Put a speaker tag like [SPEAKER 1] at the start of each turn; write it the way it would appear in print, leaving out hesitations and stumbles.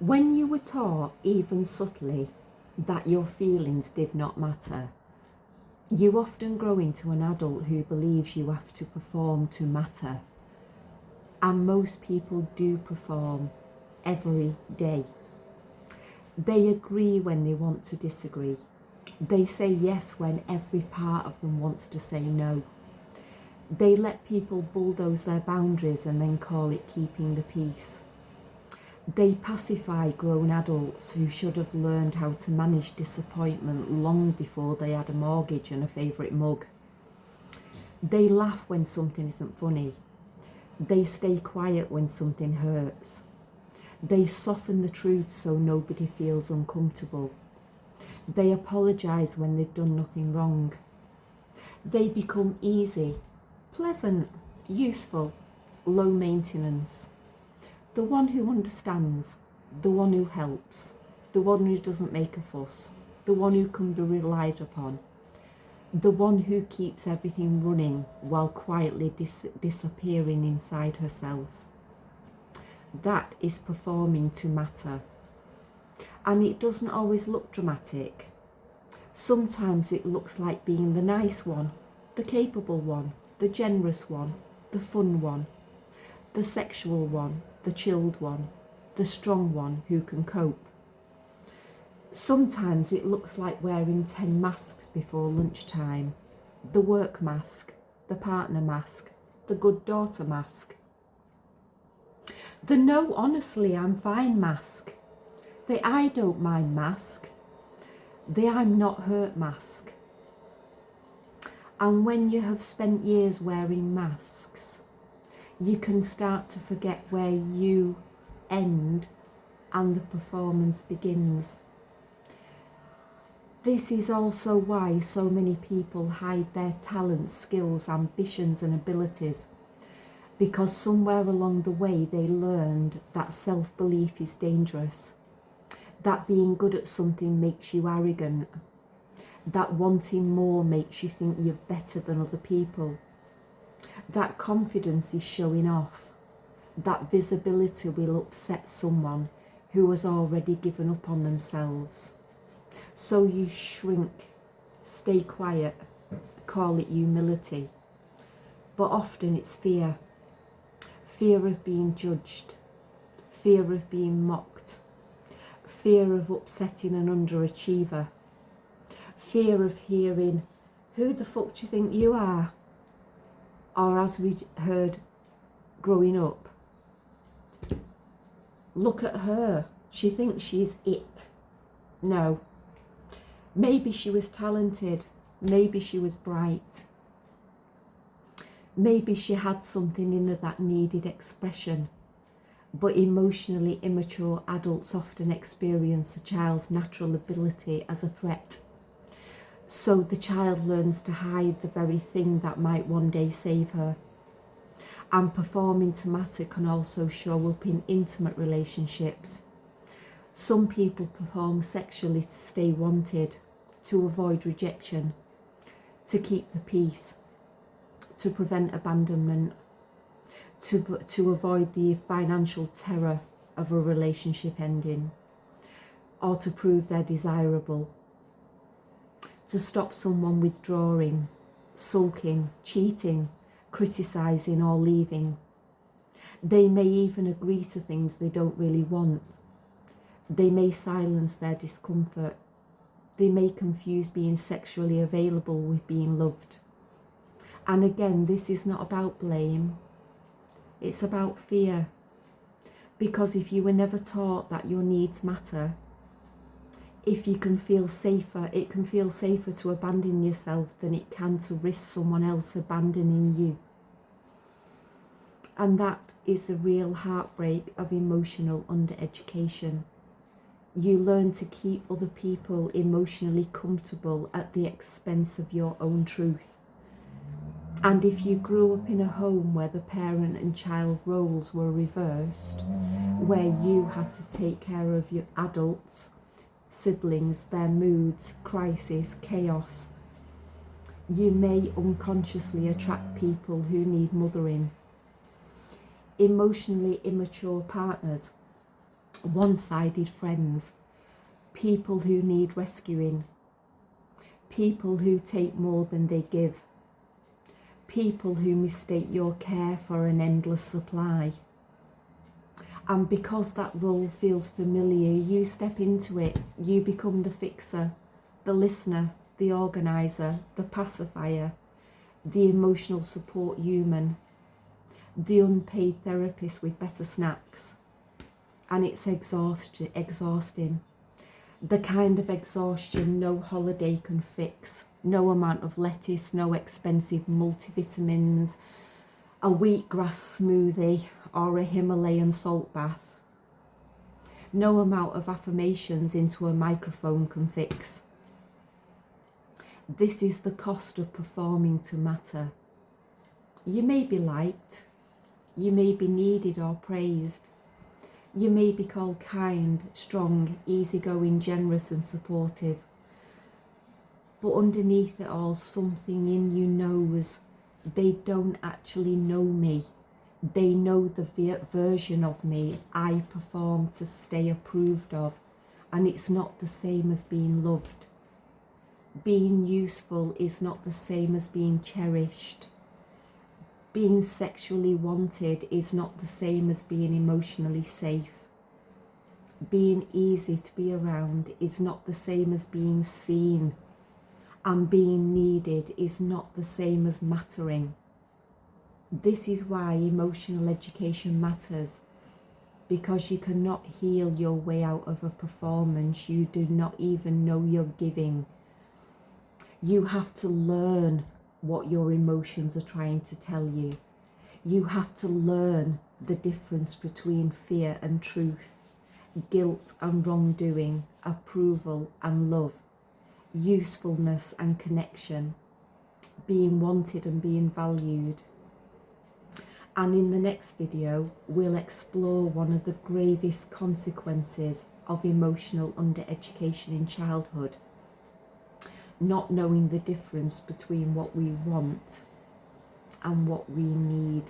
[SPEAKER 1] When you were taught, even subtly, that your feelings did not matter, you often grow into an adult who believes you have to perform to matter. And most people do perform every day. They agree when they want to disagree. They say yes when every part of them wants to say no. They let people bulldoze their boundaries and then call it keeping the peace. They pacify grown adults who should have learned how to manage disappointment long before they had a mortgage and a favourite mug. They laugh when something isn't funny. They stay quiet when something hurts. They soften the truth so nobody feels uncomfortable. They apologise when they've done nothing wrong. They become easy, pleasant, useful, low maintenance. The one who understands, the one who helps, the one who doesn't make a fuss, the one who can be relied upon, the one who keeps everything running while quietly disappearing inside herself. That is performing to matter. And it doesn't always look dramatic. Sometimes it looks like being the nice one, the capable one, the generous one, the fun one, the sexual one, the chilled one, the strong one who can cope. Sometimes it looks like wearing 10 masks before lunchtime. The work mask, the partner mask, the good daughter mask. The no, honestly, I'm fine mask. The I don't mind mask. The I'm not hurt mask. And when you have spent years wearing masks, you can start to forget where you end and the performance begins. This is also why so many people hide their talents, skills, ambitions and abilities, because somewhere along the way they learned that self-belief is dangerous, that being good at something makes you arrogant, that wanting more makes you think you're better than other people, that confidence is showing off, that visibility will upset someone who has already given up on themselves. So you shrink, stay quiet, call it humility. But often it's fear. Fear of being judged, fear of being mocked, fear of upsetting an underachiever, fear of hearing, who the fuck do you think you are? Or as we heard growing up, look at her, she thinks she's it. No. Maybe she was talented, maybe she was bright, maybe she had something in her that needed expression, but emotionally immature adults often experience a child's natural ability as a threat. So the child learns to hide the very thing that might one day save her. And performing to matter can also show up in intimate relationships. Some people perform sexually to stay wanted, to avoid rejection, to keep the peace, to prevent abandonment, to avoid the financial terror of a relationship ending, or to prove they're desirable, to stop someone withdrawing, sulking, cheating, criticising or leaving. They may even agree to things they don't really want. They may silence their discomfort. They may confuse being sexually available with being loved. And again, this is not about blame. It's about fear. Because if you were never taught that your needs matter, if you can feel safer, it can feel safer to abandon yourself than it can to risk someone else abandoning you. And that is the real heartbreak of emotional undereducation. You learn to keep other people emotionally comfortable at the expense of your own truth. And if you grew up in a home where the parent and child roles were reversed, where you had to take care of your adults, siblings, their moods, crisis, chaos, you may unconsciously attract people who need mothering. Emotionally immature partners one-sided friends, people who need rescuing, people who take more than they give, people who mistake your care for an endless supply. And because that role feels familiar, you step into it. You become the fixer, the listener, the organizer, the pacifier, the emotional support human, the unpaid therapist with better snacks. And it's exhausting. The kind of exhaustion no holiday can fix. No amount of lettuce, no expensive multivitamins, a wheatgrass smoothie or a Himalayan salt bath. No amount of affirmations into a microphone can fix. This is the cost of performing to matter. You may be liked, you may be needed or praised, you may be called kind, strong, easygoing, generous and supportive. But underneath it all, something in you knows they don't actually know me. They know the version of me I perform to stay approved of, and it's not the same as being loved. Being useful is not the same as being cherished. Being sexually wanted is not the same as being emotionally safe. Being easy to be around is not the same as being seen. And being needed is not the same as mattering. This is why emotional education matters, because you cannot heal your way out of a performance you do not even know you're giving. You have to learn what your emotions are trying to tell you. You have to learn the difference between fear and truth, guilt and wrongdoing, approval and love, usefulness and connection, being wanted and being valued. And in the next video, we'll explore one of the gravest consequences of emotional undereducation in childhood: not knowing the difference between what we want and what we need.